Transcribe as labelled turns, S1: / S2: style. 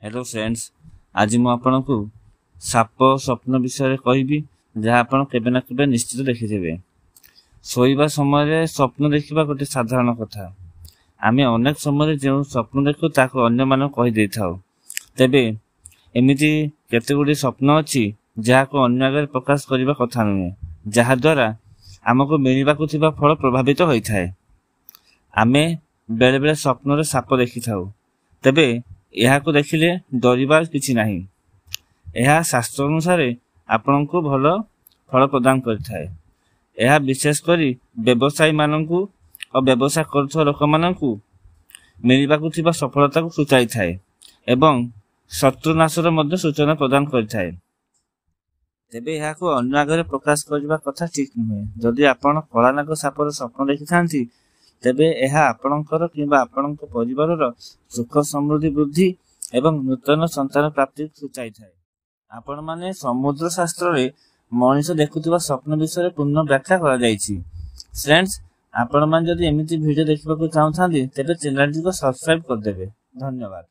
S1: Hello friends, आज मु आपनको shop स्वप्न विषय कहबी जहाँ आपण केबे ना केबे निश्चित देखिथिबे। सोईबा समय स्वप्न देखिबा गोटे साधारण कथा। आमे अनेक समय जो स्वप्न देखु ताको अन्य मान कहि देइ थाउ। तेबे एमिति केतेगुडी स्वप्न अछि जाहाको अन्य आगे प्रकाश करिबा कथा नुहे, जहा द्वारा आमको मिलिबाकु थिबा फल प्रभावित होइथाय। आमे बेले बेले स्वप्न रे साप देखि थाउ, तेबे यहाको देखिले डरिबार किछि नाही। यह शास्त्र अनुसार आपण को भल फल प्रदान करिथाय। यह विशेष करी व्यवसायी माननकु और व्यवसाय करथुवा लोक माननकु मिलिबाकु थिबा सफलता को सूचाई थाए एवं शत्रुनाशर मध्य सूचना प्रदान करिथाय। तेबे यहाको अन्य आगे प्रकाश करबा कथा ठीक नुहे। जदि आपण कलानाग सापर स्वप्न देखि थांती तेबे यह आपणकर किंबा आपणक परिवारर सुख समृद्धि वृद्धि एवं नूतन संतान प्राप्ति सूचाई थाए। आपण माने समुद्र शास्त्र रे मनीष देखुथिबा स्वप्न विषय पूर्ण व्याख्या करा जायछि। फ्रेंड्स, आपण मान जदि एमिति वीडियो देखिबाकू चाहथांती तेबे चैनल को सब्सक्राइब कर देबे। धन्यवाद।